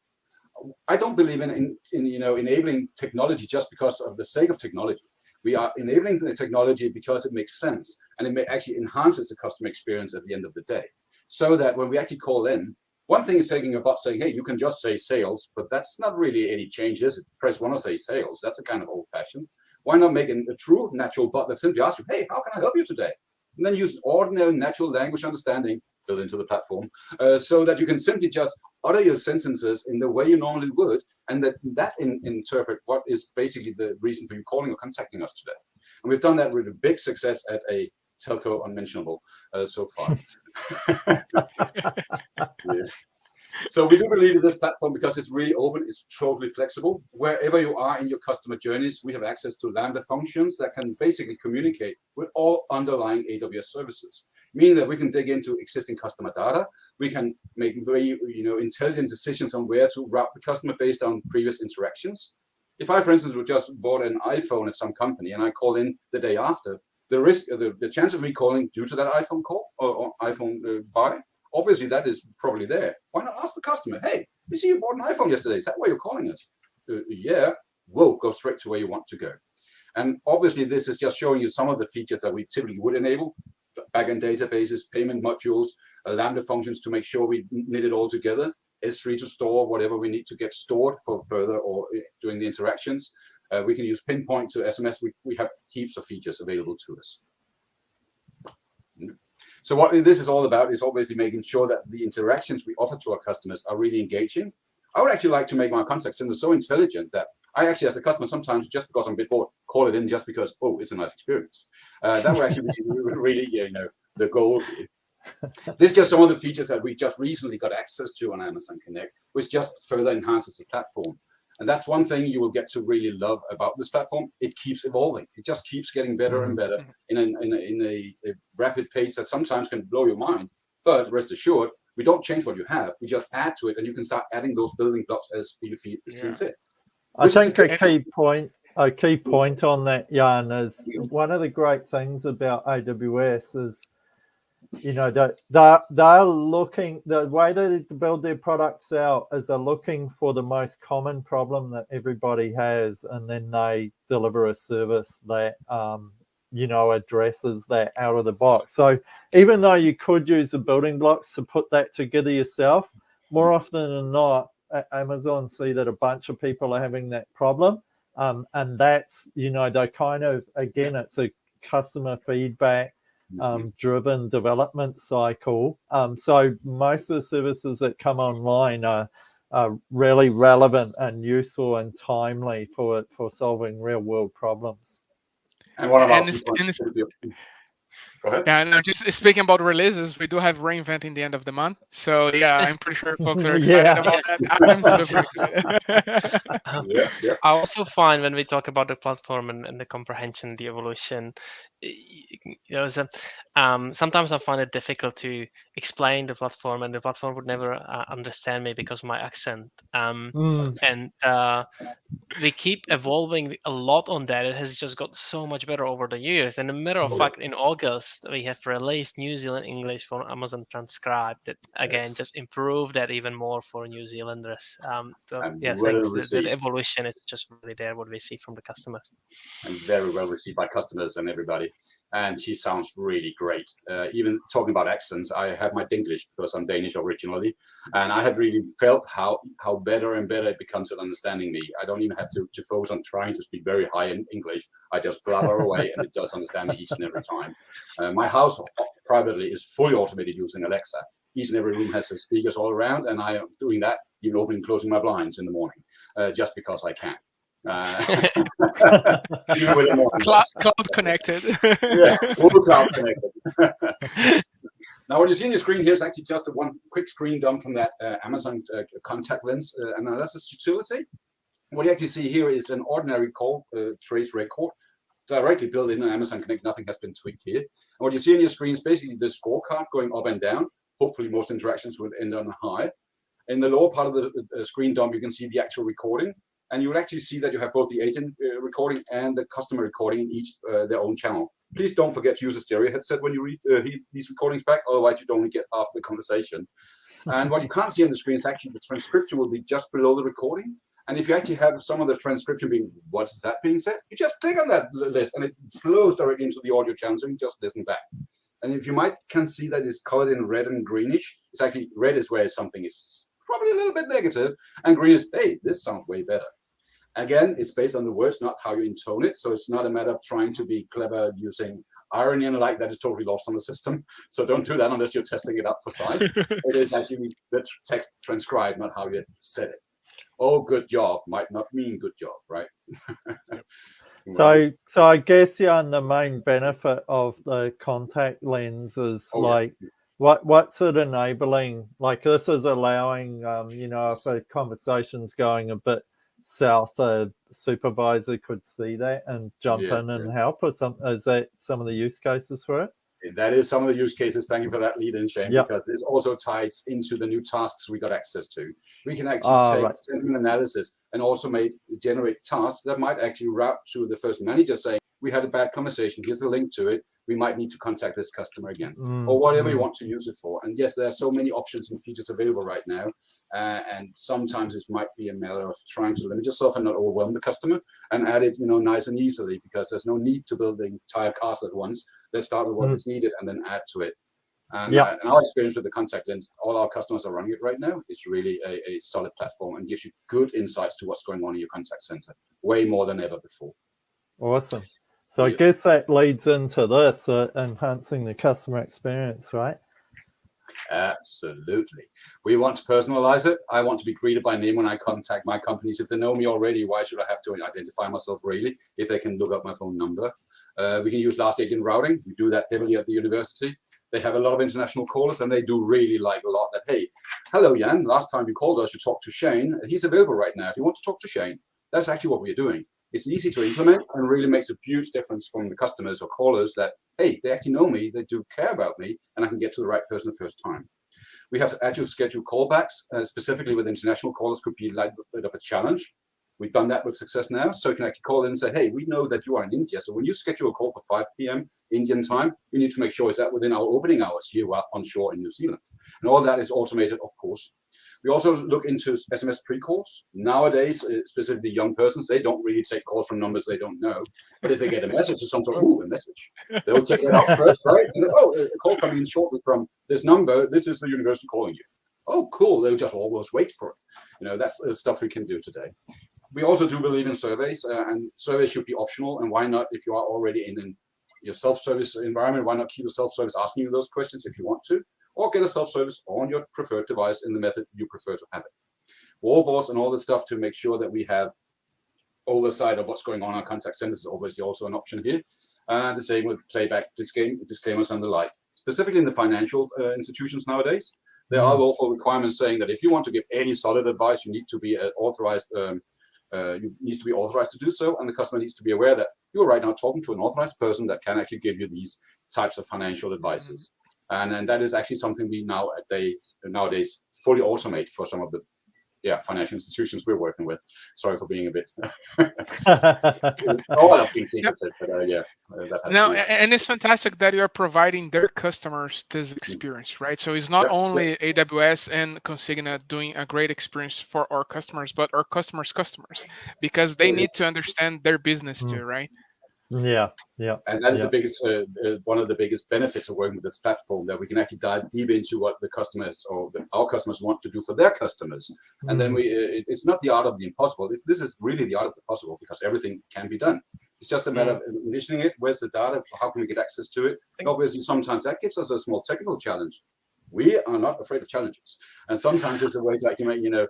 I don't believe in enabling technology just because of the sake of technology. We are enabling the technology because it makes sense, and it actually enhances the customer experience at the end of the day. So that when we actually call in, one thing is taking a bot saying, hey, you can just say sales, but that's not really any changes. Press 1 or say sales. That's a kind of old-fashioned. Why not make a true natural bot that simply asks you, hey, how can I help you today? And then use ordinary natural language understanding built into the platform, so that you can simply just utter your sentences in the way you normally would, and that interpret what is basically the reason for you calling or contacting us today. And we've done that with a big success at a telco unmentionable so far. Yeah. So we do believe in this platform because it's really open, it's totally flexible. Wherever you are in your customer journeys, we have access to Lambda functions that can basically communicate with all underlying AWS services, meaning that we can dig into existing customer data. We can make very intelligent decisions on where to route the customer based on previous interactions. If I, for instance, would just bought an iPhone at some company and I call in the day after, the chance of me calling due to that iPhone call or iPhone buy, obviously that is probably there. Why not ask the customer, hey, you see you bought an iPhone yesterday, is that why you're calling us? Yeah, whoa, go straight to where you want to go. And obviously this is just showing you some of the features that we typically would enable: backend databases, payment modules, Lambda functions to make sure we knit it all together, S3 to store whatever we need to get stored for further or doing the interactions. We can use pinpoint to SMS. We have heaps of features available to us. So what this is all about is obviously making sure that the interactions we offer to our customers are really engaging. I would actually like to make my contact center so intelligent that I actually, as a customer, sometimes just because I'm a bit bored, call it in just because, oh, it's a nice experience. That would actually be really, the goal. This is just some of the features that we just recently got access to on Amazon Connect, which just further enhances the platform. And that's one thing you will get to really love about this platform. It keeps evolving. It just keeps getting better and better in a rapid pace that sometimes can blow your mind. But rest assured, we don't change what you have. We just add to it, and you can start adding those building blocks as you see fit. I think a key point on that, Jan, is one of the great things about AWS is, they're looking, the way they build their products out is they're looking for the most common problem that everybody has, and then they deliver a service that addresses that out of the box. So even though you could use the building blocks to put that together yourself, more often than not, Amazon see that a bunch of people are having that problem, and that's they're kind of, again, it's a customer feedback driven development cycle. So most of the services that come online are really relevant and useful and timely for solving real world problems. And one of our Go ahead. Yeah, no, just speaking about releases, we do have reInvent in the end of the month. So yeah, I'm pretty sure folks are excited Yeah. about that. I'm super excited. Um, Yeah, yeah. I also find when we talk about the platform and the comprehension, the evolution, sometimes I find it difficult to explain the platform, and the platform would never understand me because of my accent. Mm. And we keep evolving a lot on that. It has just got so much better over the years. And a matter of Oh, fact, in August, we have released New Zealand English for Amazon Transcribe that, again, yes. just improved that even more for New Zealanders. So, And yeah, well thanks. The received. evolution is just really there, what we see from the customers. And very well received by customers and everybody. And she sounds really great. Even talking about accents, I have my Dinglish because I'm Danish originally, and I have really felt how better and better it becomes at understanding me. I don't even have to focus on trying to speak very high in English. I just blabber away, and it does understand me each and every time. My house privately is fully automated using Alexa. Each and every room has speakers all around, and I am doing that, even opening and closing my blinds in the morning, just because I can. Even with a morning Cloud, voice. cloud connected. Yeah, full cloud connected. Now, what you see on your screen here is actually just one quick screen done from that Amazon contact lens analysis utility. What you actually see here is an ordinary call trace record directly built in Amazon Connect. Nothing has been tweaked here. And what you see on your screen is basically the scorecard going up and down. Hopefully, most interactions will end on a high. In the lower part of the screen dump, you can see the actual recording. And you will actually see that you have both the agent recording and the customer recording in each their own channel. Please don't forget to use a stereo headset when you read these recordings back, otherwise you don't only get half the conversation. And what you can't see on the screen is actually the transcription will be just below the recording. And if you actually have some of the transcription being, what's that being said? You just click on that list and it flows directly into the audio channel, so you just listen back. And if you can see that it's colored in red and greenish, it's actually red is where something is probably a little bit negative, and green is, hey, this sounds way better. Again, it's based on the words, not how you intone it. So it's not a matter of trying to be clever using irony and like that is totally lost on the system. So don't do that unless you're testing it out for size. It is actually the text transcribed, not how you said it. Oh, good job might not mean good job, right? So I guess, Jan, the main benefit of the contact lens is what's it enabling? Like, this is allowing, if a conversation's going a bit south, a supervisor could see that and jump in and help, or something. Is that some of the use cases for it? That is some of the use cases. Thank you for that lead in, Shane, because this also ties into the new tasks we got access to. We can actually take sentiment analysis and also generate tasks that might actually route to the first manager saying, we had a bad conversation, here's the link to it, we might need to contact this customer again, or whatever you want to use it for. And yes, there are so many options and features available right now. And sometimes it might be a matter of trying to limit yourself and not overwhelm the customer and add it, nice and easily, because there's no need to build the entire castle at once. Let's start with what is needed and then add to it. And our experience with the contact lens, all our customers are running it right now. It's really a solid platform and gives you good insights to what's going on in your contact center, way more than ever before. Awesome. So I guess that leads into this, enhancing the customer experience, right? Absolutely. We want to personalize it. I want to be greeted by name when I contact my companies. If they know me already, why should I have to identify myself really if they can look up my phone number? We can use last agent routing. We do that heavily at the university. They have a lot of international callers, and they do really like a lot that, hey, hello, Jan. Last time you called us, you talked to Shane. He's available right now. If you want to talk to Shane, that's actually what we're doing. It's easy to implement and really makes a huge difference from the customers or callers that, hey, they actually know me, they do care about me, and I can get to the right person the first time. We have actual scheduled callbacks, specifically with international callers, could be like a bit of a challenge. We've done that with success now. So you can actually call in and say, hey, we know that you are in India. So when you schedule a call for 5 p.m. Indian time, we need to make sure is that within our opening hours here on shore in New Zealand. And all that is automated, of course. We also look into SMS pre-calls. Nowadays, specifically young persons, they don't really take calls from numbers they don't know. But if they get a message of some sort, a message, they'll check it out first, right? And then, a call coming in shortly from this number. This is the university calling you. Oh, cool. They'll just always wait for it. That's stuff we can do today. We also do believe in surveys, and surveys should be optional. And why not, if you are already in your self-service environment, why not keep the self-service asking you those questions if you want to? Or get a self-service on your preferred device in the method you prefer to have it. Wallboards and all this stuff to make sure that we have oversight of what's going on in our contact centers is obviously also an option here. The same with playback disclaimers and the like. Specifically in the financial institutions nowadays, there are lawful requirements saying that if you want to give any solid advice, you need to be authorized. You need to be authorized to do so, and the customer needs to be aware that you are right now talking to an authorized person that can actually give you these types of financial advices. And that is actually something we nowadays fully automate for some of the financial institutions we're working with. Sorry for being a bit all of being secretive, but that has No, to be. and it's fantastic that you're providing their customers this experience, right? So it's not Yep, only AWS and Consegna doing a great experience for our customers, but our customers' customers, because they need to understand their business too, right? Yeah. And that is the biggest, one of the biggest benefits of working with this platform, that we can actually dive deep into what the customers or our customers want to do for their customers. And then it's not the art of the impossible. This is really the art of the possible, because everything can be done. It's just a matter of envisioning it. Where's the data? How can we get access to it? And obviously, sometimes that gives us a small technical challenge. We are not afraid of challenges. And sometimes it's a way to actually make,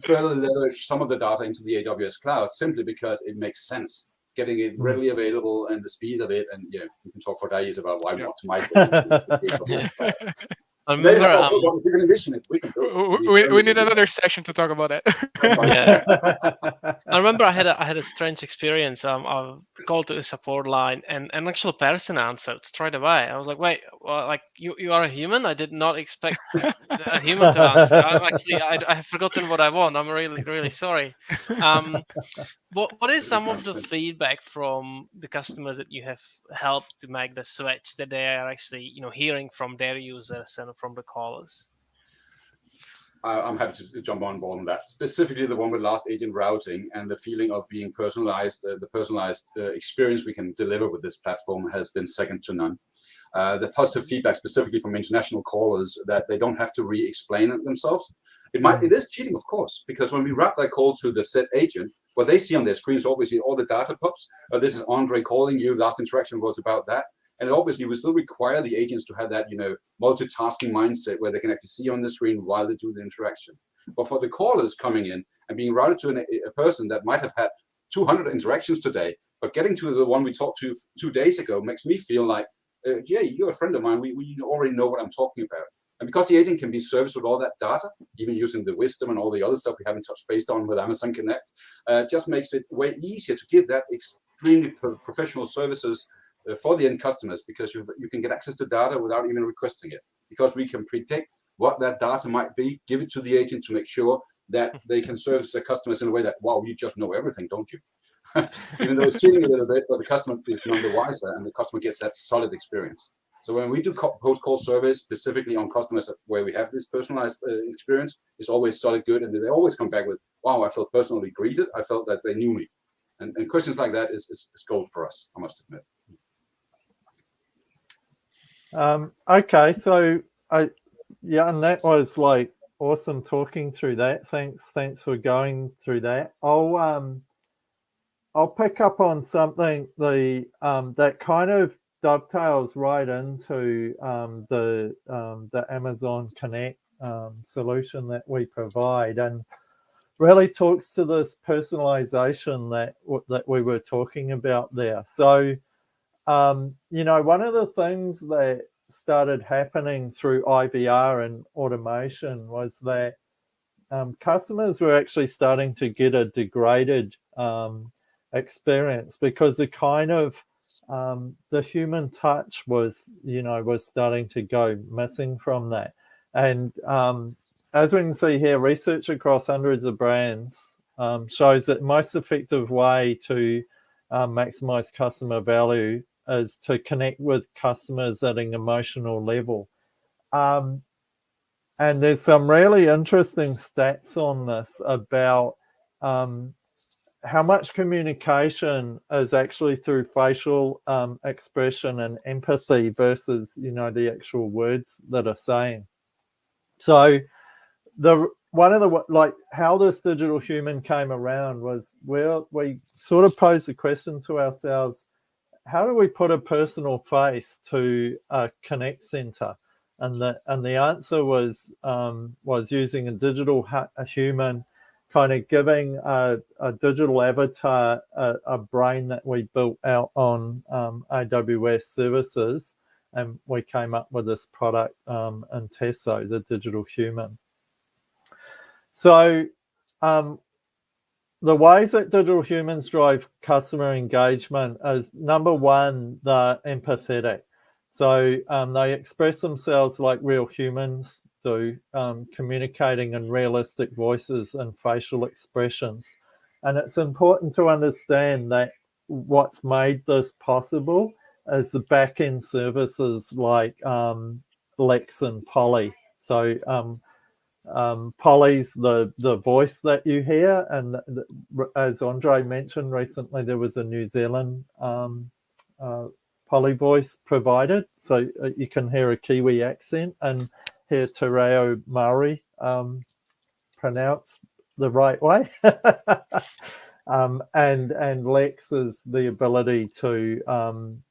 further leverage some of the data into the AWS cloud, simply because it makes sense. Getting it readily available and the speed of it, and we can talk for days about why we want to migrate. I remember, if you can envision it, we can do it. We need another session to talk about that. I remember I had a strange experience. I called to a support line, and an actual person answered straight away. I was like, "Wait, well, like you are a human? I did not expect a human to answer. I have forgotten what I want. I'm really sorry." What is some of the feedback from the customers that you have helped to make the switch, that they are actually hearing from their users and from the callers? I'm happy to jump on board on that. Specifically, the one with last agent routing and the feeling of being personalized, the personalized experience we can deliver with this platform has been second to none. The positive feedback, specifically from international callers, that they don't have to re-explain it themselves. It is cheating, of course, because when we route that call to the said agent, what they see on their screens, obviously all the data pops. This is Andre calling you. Last interaction was about that. And obviously, we still require the agents to have that, multitasking mindset where they can actually see on the screen while they do the interaction. But for the callers coming in and being routed to a person that might have had 200 interactions today, but getting to the one we talked to 2 days ago makes me feel like, you're a friend of mine. We already know what I'm talking about. And because the agent can be serviced with all that data, even using the wisdom and all the other stuff we haven't touched base on with Amazon Connect, just makes it way easier to give that extremely professional services for the end customers, because you can get access to data without even requesting it, because we can predict what that data might be, give it to the agent to make sure that they can service their customers in a way that, wow, you just know everything, don't you? Even though it's cheating a little bit, but the customer is none the wiser, and the customer gets that solid experience. So when we do post-call surveys, specifically on customers where we have this personalized experience, it's always solid good, and they always come back with, wow, I felt personally greeted. I felt that they knew me. And questions like that is gold for us, I must admit. Okay, so and that was like awesome talking through that. Thanks for going through that. I'll pick up on something that kind of dovetails right into the Amazon Connect solution that we provide, and really talks to this personalization that we were talking about there. So one of the things that started happening through IVR and automation was that customers were actually starting to get a degraded experience, because the kind of the human touch was starting to go missing from that. And as we can see here, research across hundreds of brands shows that the most effective way to maximize customer value is to connect with customers at an emotional level. And there's some really interesting stats on this about how much communication is actually through facial expression and empathy versus, the actual words that are saying. So one of the how this digital human came around was where we sort of posed the question to ourselves: how do we put a personal face to a Connect Center? And the answer was using a digital human kind of giving a digital avatar a brain that we built out on AWS services, and we came up with this product in Teso, the digital human. So the ways that digital humans drive customer engagement is, number one, they're empathetic. So they express themselves like real humans do, communicating in realistic voices and facial expressions. And it's important to understand that what's made this possible is the back-end services like Lex and Polly. So Polly's the voice that you hear, and as Andre mentioned recently, there was a New Zealand Polly voice provided, so you can hear a Kiwi accent and hear Te Reo Maori pronounced the right way. And Lex is the ability to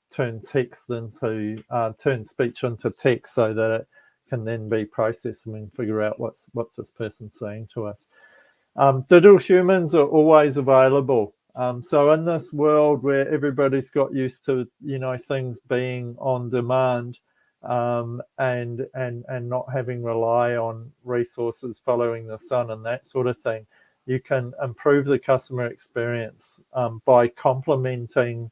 turn text into turn speech into text, so that it can then be processed and figure out what's this person saying to us. Digital humans are always available. So in this world where everybody's got used to things being on demand, and not having rely on resources following the sun and that sort of thing, you can improve the customer experience by complementing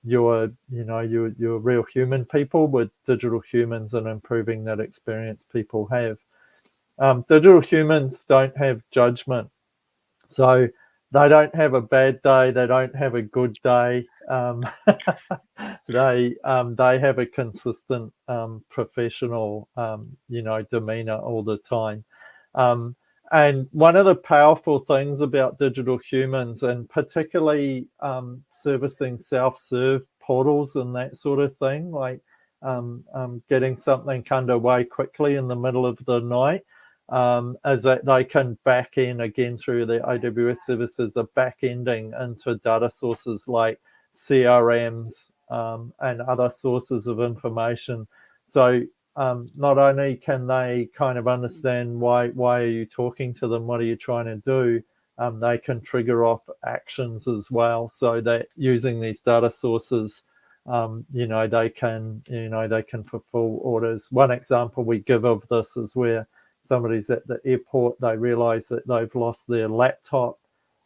your real human people with digital humans and improving that experience people have. Digital humans don't have judgment, so they don't have a bad day, they don't have a good day. They have a consistent professional demeanor all the time. And one of the powerful things about digital humans, and particularly servicing self-serve portals and that sort of thing, like getting something underway quickly in the middle of the night, is that they can back in again through the AWS services, are back ending into data sources like CRMs and other sources of information. So not only can they kind of understand why are you talking to them, what are you trying to do, they can trigger off actions as well, so that using these data sources, they can fulfill orders. One example we give of this is where somebody's at the airport, they realize that they've lost their laptop.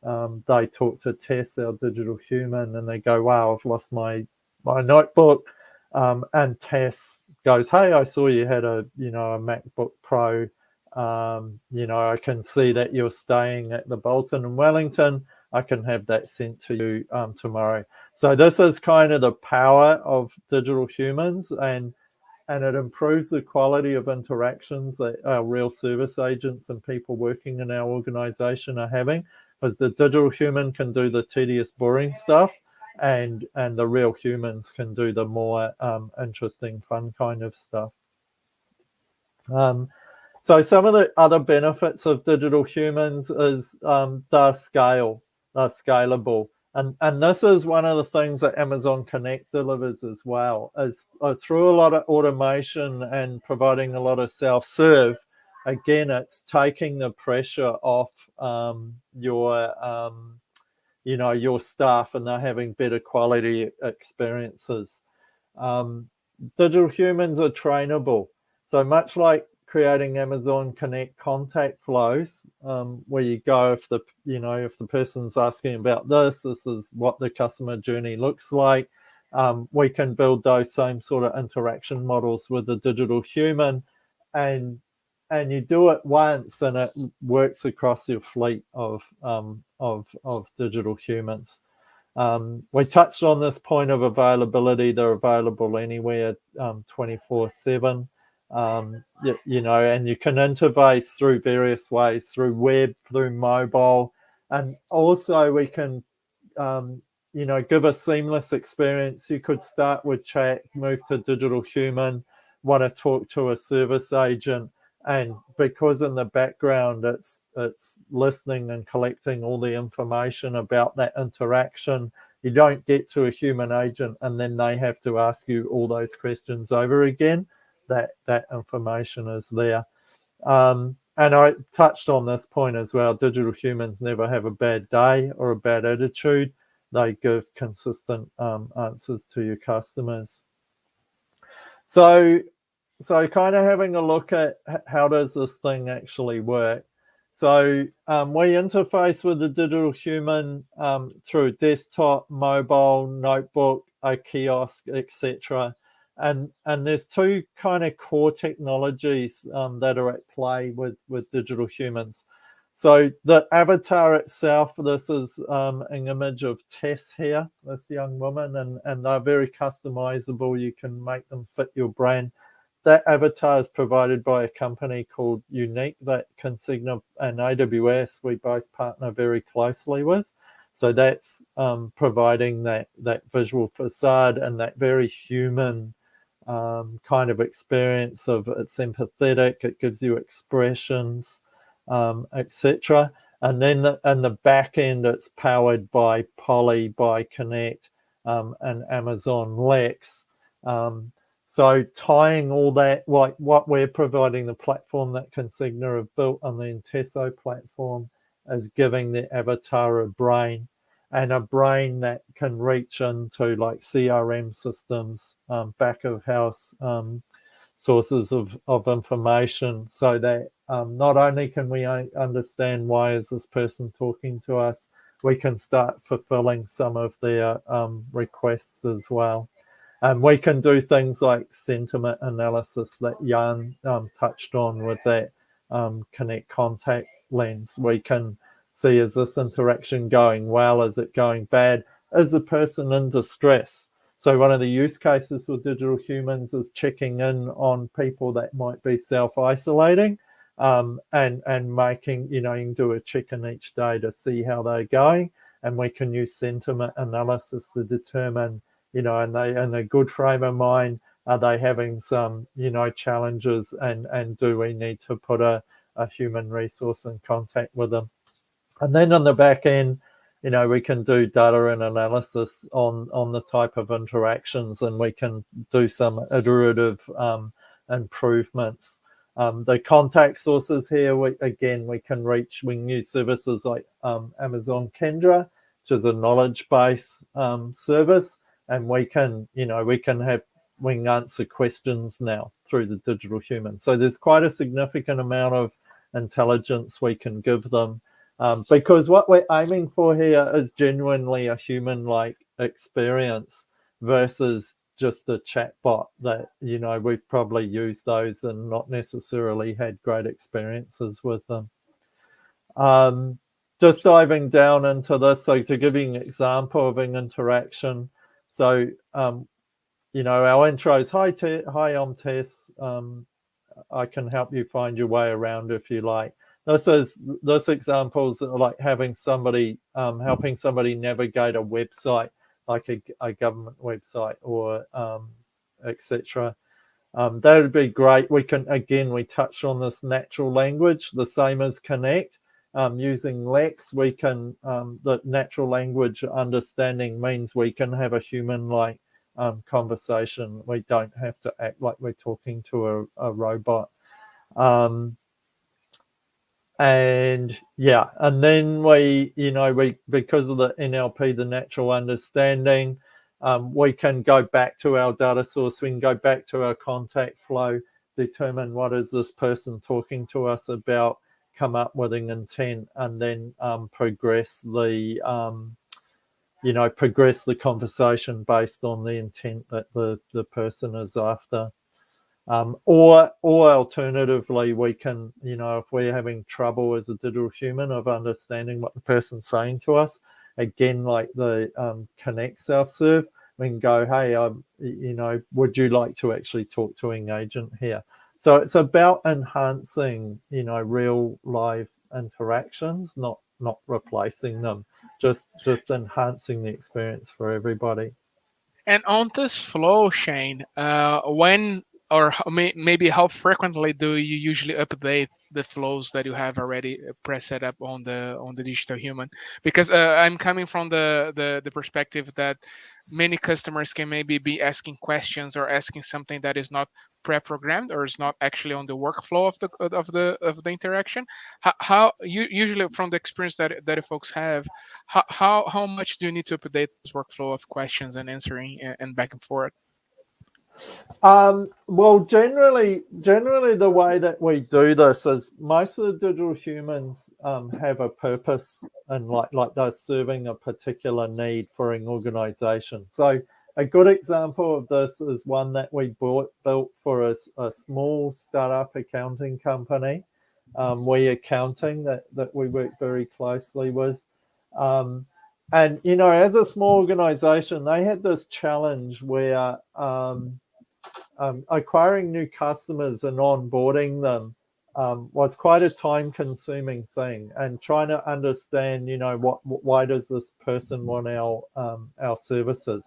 They talk to Tess, our digital human, and they go, wow, I've lost my notebook. And Tess goes, hey, I saw you had a MacBook Pro. I can see that you're staying at the Bolton in Wellington. I can have that sent to you tomorrow. So this is kind of the power of digital humans, and it improves the quality of interactions that our real service agents and people working in our organization are having, because the digital human can do the tedious, boring stuff, and the real humans can do the more interesting, fun kind of stuff. So some of the other benefits of digital humans is they're scalable. And this is one of the things that Amazon Connect delivers as well, is through a lot of automation and providing a lot of self-serve. Again, it's taking the pressure off your staff, and they're having better quality experiences. Digital humans are trainable. So much like creating Amazon Connect contact flows, where you go, if the person's asking about this is what the customer journey looks like. We can build those same sort of interaction models with the digital human, and you do it once, and it works across your fleet of digital humans. We touched on this point of availability. They're available anywhere, 24/7. And you can interface through various ways, through web, through mobile, and also we can give a seamless experience. You could start with chat, move to digital human, want to talk to a service agent, and because in the background it's listening and collecting all the information about that interaction, you don't get to a human agent and then they have to ask you all those questions over again. That information is there. And and I touched on this point as well. Digital humans never have a bad day or a bad attitude. They give consistent answers to your customers. So, so kind of having a look at how does this thing actually work. So we interface with the digital human through desktop, mobile, notebook, a kiosk, etc. And there's two kind of core technologies that are at play with digital humans. So the avatar itself, this is an image of Tess here, this young woman, and they're very customizable. You can make them fit your brand. That avatar is provided by a company called Unique that Consegna and AWS we both partner very closely with. So that's providing that visual facade and that very human kind of experience of it's empathetic, it gives you expressions, etc. And then in the back end, it's powered by Poly, by Connect, and Amazon Lex. So tying all that, like what we're providing, the platform that Consigna have built on the Intesso platform is giving the avatar a brain, and a brain that can reach into like CRM systems, back of house sources of information, so that not only can we understand why is this person talking to us, we can start fulfilling some of their requests as well. And we can do things like sentiment analysis that Jan touched on with that Connect contact lens. We can see, is this interaction going well? Is it going bad? Is the person in distress? So one of the use cases with digital humans is checking in on people that might be self-isolating, and making, you can do a check-in each day to see how they're going. And we can use sentiment analysis to determine, and they in a good frame of mind, are they having some, challenges, and do we need to put a human resource in contact with them? And then on the back end, we can do data and analysis on the type of interactions, and we can do some iterative improvements. The contact sources here, we can use services like Amazon Kendra, which is a knowledge base service, and we can answer questions now through the digital human. So there's quite a significant amount of intelligence we can give them, because what we're aiming for here is genuinely a human-like experience versus just a chatbot that, we've probably used those and not necessarily had great experiences with them. Just diving down into this, so to give you an example of an interaction. So, our intro is, hi, I'm Tess. I can help you find your way around if you like. This examples are like having somebody, helping somebody navigate a website, like a government website or etc. That would be great. We touched on this natural language, the same as Connect. Using Lex, we can, the natural language understanding means we can have a human-like conversation. We don't have to act like we're talking to a robot. And then we because of the NLP, the natural understanding, we can go back to our data source. We can go back to our contact flow, determine what is this person talking to us about, come up with an intent, and then progress the conversation based on the intent that the person is after. Or alternatively, we can, if we're having trouble as a digital human of understanding what the person's saying to us, again, like the Connect self-serve, we can go, hey, would you like to actually talk to an agent here? So it's about enhancing, real live interactions, not replacing them, just enhancing the experience for everybody. And on this flow, Shane, when or maybe how frequently do you usually update the flows that you have already preset up on the digital human? Because I'm coming from the perspective that many customers can maybe be asking questions or asking something that is not pre-programmed or is not actually on the workflow of the interaction. How you usually from the experience that folks have, how much do you need to update this workflow of questions and answering and back and forth? Well, generally, the way that we do this is most of the digital humans have a purpose and like they're serving a particular need for an organization. So a good example of this is one that we built for a small startup accounting company, We Accounting, that we work very closely with. And, as a small organization, they had this challenge where acquiring new customers and onboarding them was quite a time-consuming thing, and trying to understand, why does this person want our services?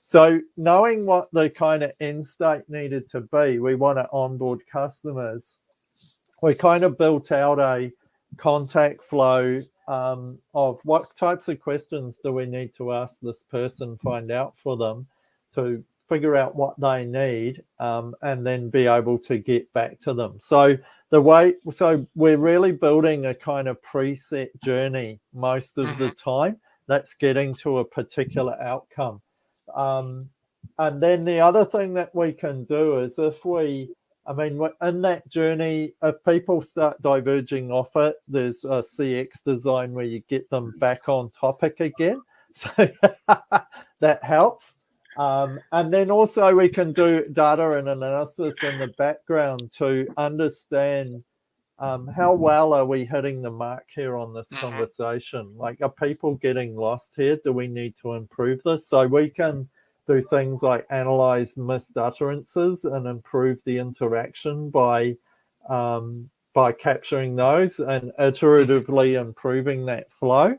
So knowing what the kind of end state needed to be, we want to onboard customers. We kind of built out a contact flow of what types of questions do we need to ask this person, find out for them, to figure out what they need, and then be able to get back to them. So we're really building a kind of preset journey most of the time that's getting to a particular outcome. And then the other thing that we can do is in that journey, if people start diverging off it, there's a CX design where you get them back on topic again. So that helps. And then also we can do data and analysis in the background to understand how well are we hitting the mark here on this conversation? Like, are people getting lost here? Do we need to improve this? So we can do things like analyze missed utterances and improve the interaction by capturing those and iteratively improving that flow.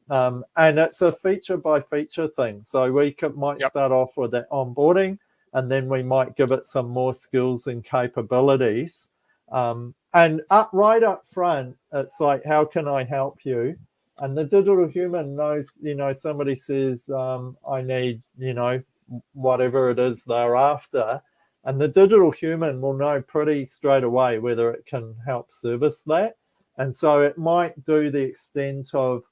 And it's a feature by feature thing. So we might start off with that onboarding, and then we might give it some more skills and capabilities. And right up front, it's like, how can I help you? And the digital human knows, somebody says, I need, whatever it is they're after. And the digital human will know pretty straight away whether it can help service that. And so it might do the extent of,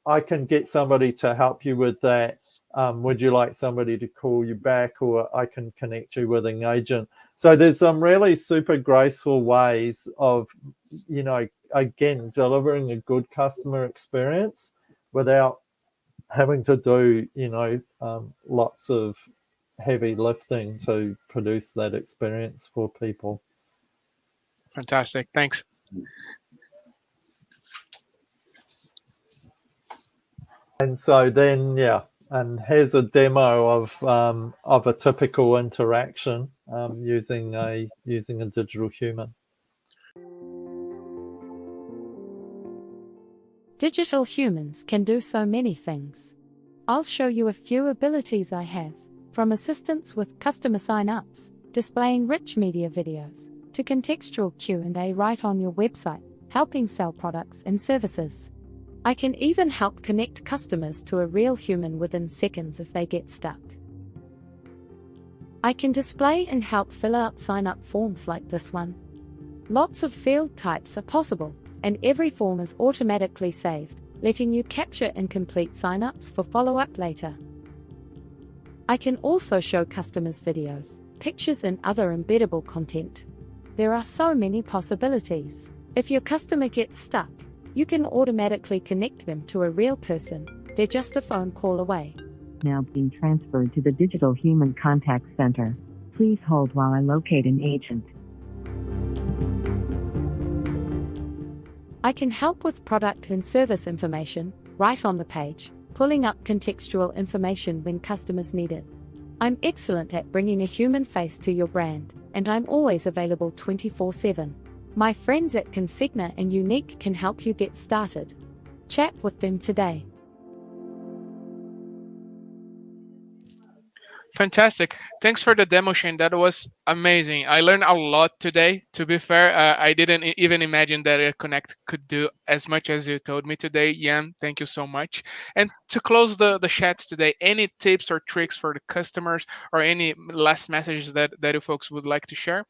I can get somebody to help you with that. Would you like somebody to call you back, or I can connect you with an agent? So there's some really super graceful ways of, again, delivering a good customer experience without having to do, lots of heavy lifting to produce that experience for people. Fantastic. Thanks. And so then, and here's a demo of a typical interaction using a digital human. Digital humans can do so many things. I'll show you a few abilities I have, from assistance with customer sign-ups, displaying rich media videos, to contextual Q&A right on your website, helping sell products and services. I can even help connect customers to a real human within seconds if they get stuck. I can display and help fill out sign-up forms like this one. Lots of field types are possible, and every form is automatically saved, letting you capture and complete sign-ups for follow-up later. I can also show customers videos, pictures and other embeddable content. There are so many possibilities. If your customer gets stuck, you can automatically connect them to a real person. They're just a phone call away. Now being transferred to the Digital Human Contact Center. Please hold while I locate an agent. I can help with product and service information right on the page, pulling up contextual information when customers need it. I'm excellent at bringing a human face to your brand, and I'm always available 24/7. My friends at Consegna and Unique can help you get started. Chat with them today. Fantastic. Thanks for the demo, Shane. That was amazing. I learned a lot today. To be fair, I didn't even imagine that a Connect could do as much as you told me today. Jan, thank you so much. And to close the chats today, any tips or tricks for the customers or any last messages that you folks would like to share?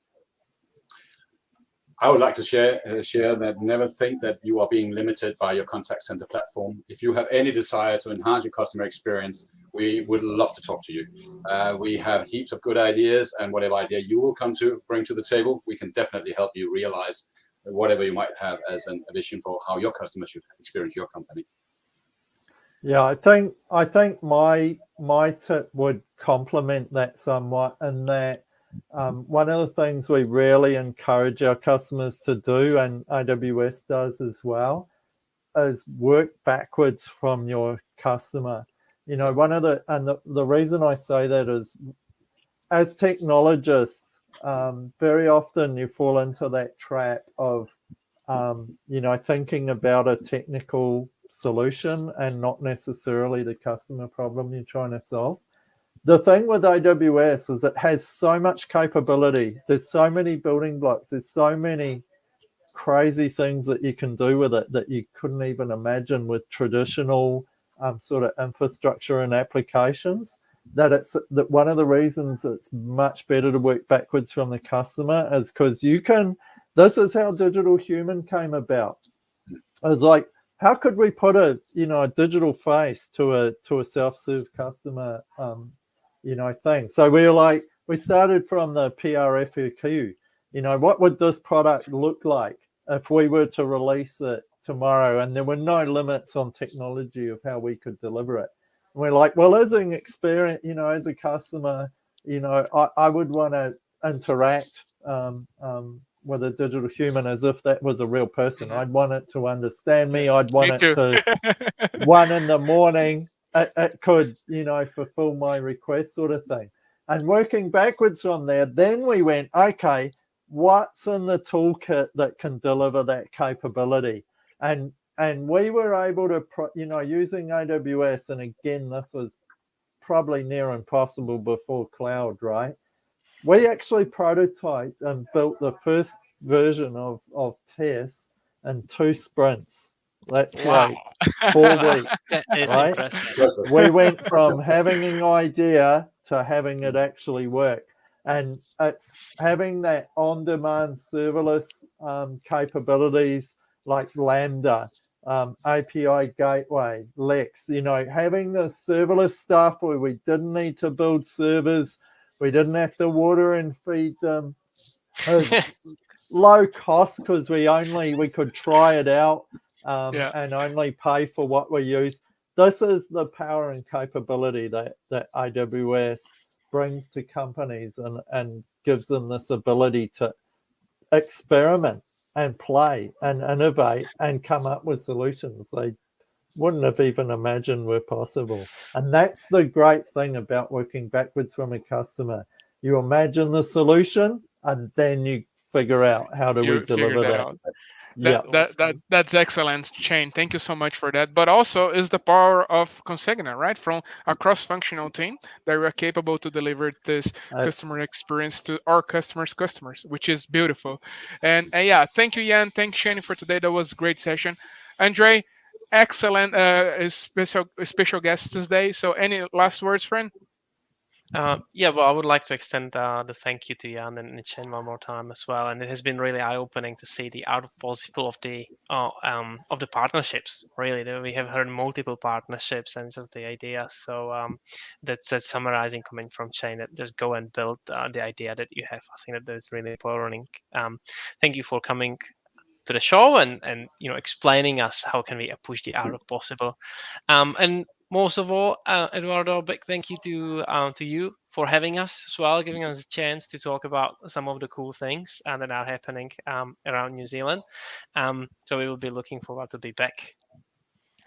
I would like to share that never think that you are being limited by your contact center platform. If you have any desire to enhance your customer experience, we would love to talk to you. We have heaps of good ideas, and whatever idea you will come to bring to the table, we can definitely help you realize whatever you might have as a vision for how your customers should experience your company. Yeah, I think my tip would complement that somewhat, in that one of the things we really encourage our customers to do, and AWS does as well, is work backwards from your customer. One of the reason I say that is, as technologists, very often you fall into that trap of thinking about a technical solution and not necessarily the customer problem you're trying to solve. The thing with AWS is it has so much capability. There's so many building blocks. There's so many crazy things that you can do with it that you couldn't even imagine with traditional sort of infrastructure and applications. That one of the reasons it's much better to work backwards from the customer is because you can. This is how Digital Human came about. I was like, how could we put a digital face to a self-serve customer thing? So we started from the PRFQ. What would this product look like if we were to release it tomorrow? And there were no limits on technology of how we could deliver it. And we're like, well, as an experience, as a customer, I would want to interact with a digital human as if that was a real person. I'd want it to understand me. I'd want it to 1 a.m. It could, fulfill my request, sort of thing. And working backwards from there, then we went, okay, what's in the toolkit that can deliver that capability? And we were able to, using AWS, and again, this was probably near impossible before cloud, right? We actually prototyped and built the first version of TESS in 2 sprints. That's Wow. like 4 weeks. That is Right? impressive. We went from having an idea to having it actually work. And it's having that on-demand serverless capabilities like Lambda, API gateway, Lex, having the serverless stuff where we didn't need to build servers, we didn't have to water and feed them. It was low cost because we could try it out Yeah. and only pay for what we use. This is the power and capability that AWS brings to companies and gives them this ability to experiment and play and innovate and come up with solutions they wouldn't have even imagined were possible. And that's the great thing about working backwards from a customer. You imagine the solution and then you figure out how do we You figured deliver that that. out. Yeah. That's excellent, Shane. Thank you so much for that. But also is the power of Consegna, right? From a cross-functional team that we are capable to deliver this customer experience to our customers, which is beautiful. And yeah, thank you, Jan. Thank you, Shane, for today. That was a great session. Andre, excellent special guest today. So any last words, friend? Yeah, well, I would like to extend the thank you to Jan and Chen one more time as well. And it has been really eye-opening to see the art of possible of the partnerships. Really, we have heard multiple partnerships and just the idea. So that's summarizing coming from Chen. That just go and build the idea that you have. I think that is really empowering. Thank you for coming to the show and explaining us how can we push the art of possible. And most of all, Eduardo, big thank you to you for having us as well, giving us a chance to talk about some of the cool things that are happening around New Zealand. So we will be looking forward to be back.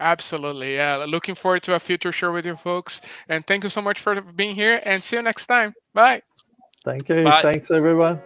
Absolutely. Yeah. Looking forward to a future show with you folks. And thank you so much for being here and see you next time. Bye. Thank you. Bye. Thanks, everyone.